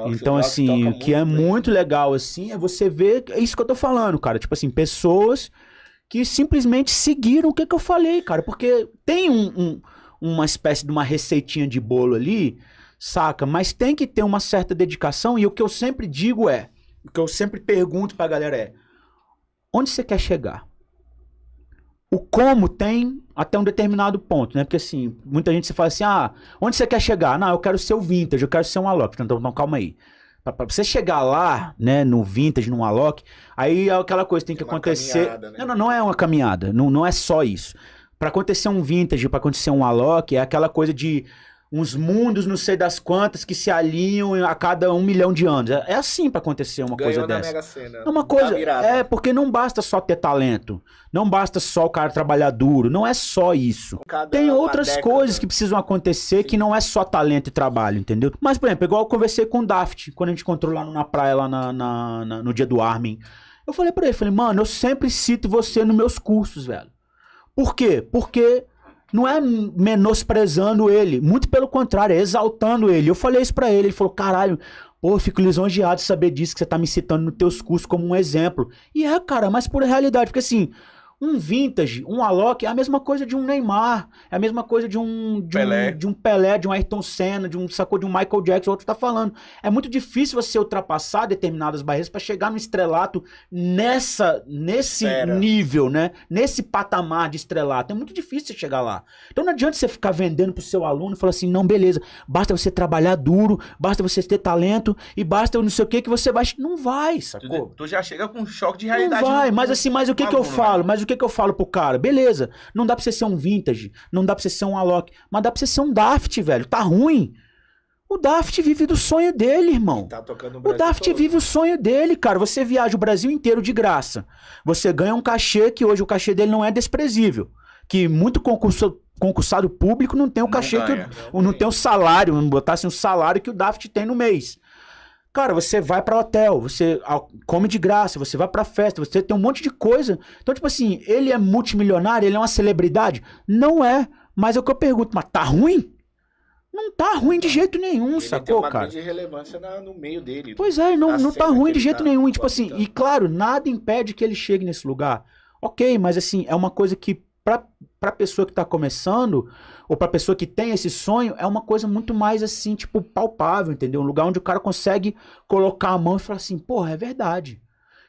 Então, assim, o que é muito legal, assim, é você ver... É isso que eu tô falando, cara. Tipo assim, pessoas que simplesmente seguiram o que eu falei, cara. Porque tem uma espécie de uma receitinha de bolo ali, saca? Mas tem que ter uma certa dedicação. E o que eu sempre digo é... O que eu sempre pergunto pra galera é... Onde você quer chegar? O como tem até um determinado ponto, né? Porque assim, muita gente se fala assim, onde você quer chegar? Não, eu quero ser o vintage, eu quero ser um Alok. Então calma aí. Pra você chegar lá, né, no vintage, num Alok, aí aquela coisa tem que acontecer... Né? Não é uma caminhada, não é só isso. Pra acontecer um vintage, pra acontecer um Alok, é aquela coisa de... uns mundos, não sei das quantas, que se alinham a cada 1 milhão de anos. É assim pra acontecer uma coisa dessa. Mega Sena, é uma coisa, porque não basta só ter talento. Não basta só o cara trabalhar duro. Não é só isso. Tem outras coisas que precisam acontecer que não é só talento e trabalho, entendeu? Mas, por exemplo, igual eu conversei com o Daft, quando a gente encontrou lá na praia, lá no dia do Armin. Eu falei pra ele, mano, eu sempre cito você nos meus cursos, velho. Por quê? Porque... não é menosprezando ele, muito pelo contrário, é exaltando ele. Eu falei isso pra ele, ele falou, caralho, pô, eu fico lisonjeado de saber disso, que você tá me citando nos teus cursos como um exemplo. E cara, mas por realidade, porque assim, um vintage, um Alok é a mesma coisa de um Neymar, é a mesma coisa de um Pelé, de um Ayrton Senna, de um Michael Jackson, outro tá falando. É muito difícil você ultrapassar determinadas barreiras para chegar no estrelato nesse nível, né? Nesse patamar de estrelato. É muito difícil você chegar lá. Então não adianta você ficar vendendo pro seu aluno e falar assim, não, beleza, basta você trabalhar duro, basta você ter talento e basta não sei o que você vai... Não vai, sacou? Tu já chega com um choque de realidade. Não vai, mas assim, mas o que que eu falo? Mas o que eu falo pro cara? Beleza, não dá pra você ser um vintage, não dá pra você ser um Alok, mas dá pra você ser um Daft, velho. Tá ruim. O Daft vive do sonho dele, irmão. Tá tocando o Daft vive o sonho dele, cara. Você viaja o Brasil inteiro de graça. Você ganha um cachê que hoje o cachê dele não é desprezível. Que muito concursado público não tem o cachê não tem o salário, vamos botar assim, o salário que o Daft tem no mês. Cara, você vai pra hotel, você come de graça, você vai pra festa, você tem um monte de coisa. Então, tipo assim, ele é multimilionário, ele é uma celebridade? Não é. Mas é o que eu pergunto, mas tá ruim? Não tá ruim de jeito nenhum, sacou, cara? Ele tem uma grande relevância no meio dele. Pois é, não tá ruim de jeito nenhum. E, tipo assim, e claro, nada impede que ele chegue nesse lugar. Ok, mas assim, é uma coisa que pra pessoa que tá começando, ou pra pessoa que tem esse sonho, é uma coisa muito mais assim, tipo, palpável, entendeu? Um lugar onde o cara consegue colocar a mão e falar assim, porra, é verdade.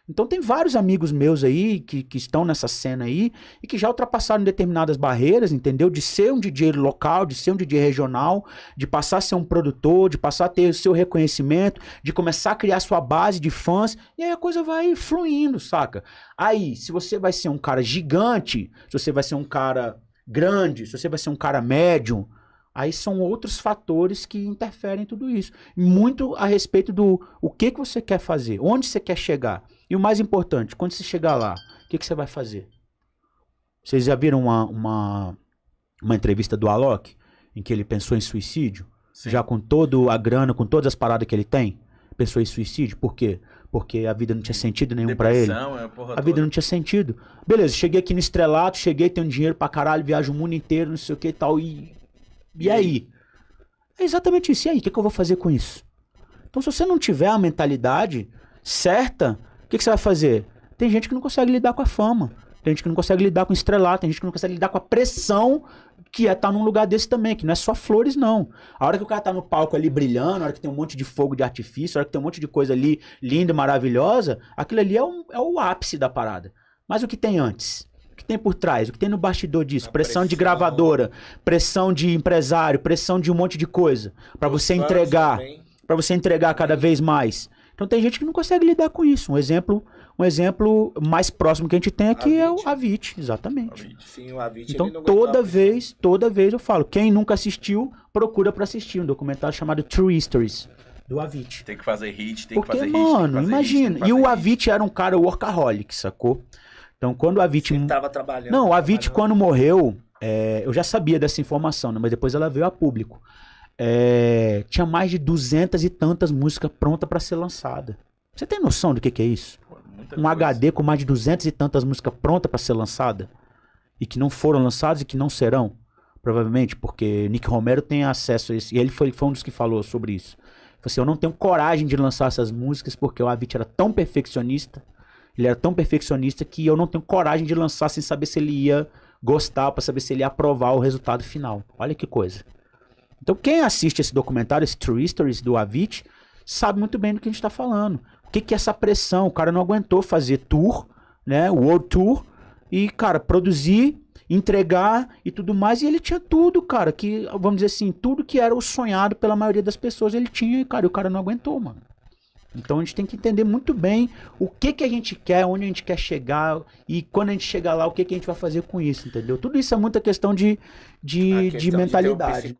Então tem vários amigos meus aí que estão nessa cena aí e que já ultrapassaram determinadas barreiras, entendeu? De ser um DJ local, de ser um DJ regional, de passar a ser um produtor, de passar a ter o seu reconhecimento, de começar a criar sua base de fãs, e aí a coisa vai fluindo, saca? Aí, se você vai ser um cara gigante, se você vai ser um cara grande, se você vai ser um cara médium, aí são outros fatores que interferem em tudo isso. Muito a respeito do o que você quer fazer, onde você quer chegar. E o mais importante, quando você chegar lá, o que você vai fazer? Vocês já viram uma entrevista do Alok, em que ele pensou em suicídio? Sim. Já com toda a grana, com todas as paradas que ele tem? Pensou em suicídio? Por quê? Porque a vida não tinha sentido nenhum pra ele. A vida não tinha sentido. Beleza, cheguei aqui no estrelato, tenho dinheiro pra caralho, viajo o mundo inteiro, não sei o que e tal, e aí? É exatamente isso. E aí, o que eu vou fazer com isso? Então, se você não tiver a mentalidade certa, o que você vai fazer? Tem gente que não consegue lidar com a fama. Tem gente que não consegue lidar com o estrelato. Tem gente que não consegue lidar com a pressão que é estar num lugar desse também, que não é só flores, não. A hora que o cara tá no palco ali brilhando, a hora que tem um monte de fogo de artifício, a hora que tem um monte de coisa ali linda, maravilhosa, aquilo ali é o ápice da parada. Mas o que tem antes? O que tem por trás? O que tem no bastidor disso? Pressão de gravadora, pressão de empresário, pressão de um monte de coisa. Pra você entregar cada vez mais. Então tem gente que não consegue lidar com isso. Um exemplo mais próximo que a gente tem aqui é o Avicii, exatamente. Sim, o Avicii, então toda vez eu falo, quem nunca assistiu, procura pra assistir um documentário chamado True Histories do Avicii. Tem que fazer hit, Porque, mano, imagina. E o Avicii era um cara workaholic, sacou? Então quando o Avicii... Ele tava trabalhando. Não, o Avicii quando morreu, eu já sabia dessa informação, né? Mas depois ela veio a público. Tinha mais de 200 e tantas músicas prontas pra ser lançada. Você tem noção do que é isso? Um HD com mais de 200 e tantas músicas prontas pra ser lançada e que não foram lançadas e que não serão, provavelmente, porque Nick Romero tem acesso a isso, e ele foi um dos que falou sobre isso. assim, eu não tenho coragem de lançar essas músicas porque o Avicii era tão perfeccionista, ele era tão perfeccionista que eu não tenho coragem de lançar sem saber se ele ia gostar, pra saber se ele ia aprovar o resultado final. Olha que coisa. Então quem assiste esse documentário, esse True Stories do Avicii, sabe muito bem do que a gente tá falando. O que é essa pressão? O cara não aguentou fazer tour, né, World Tour, e, cara, produzir, entregar e tudo mais, e ele tinha tudo, cara, que, vamos dizer assim, tudo que era o sonhado pela maioria das pessoas, ele tinha, e, cara, o cara não aguentou, mano. Então a gente tem que entender muito bem o que a gente quer, onde a gente quer chegar, e quando a gente chegar lá, o que a gente vai fazer com isso, entendeu? Tudo isso é muita questão de A questão de ter um mentalidade.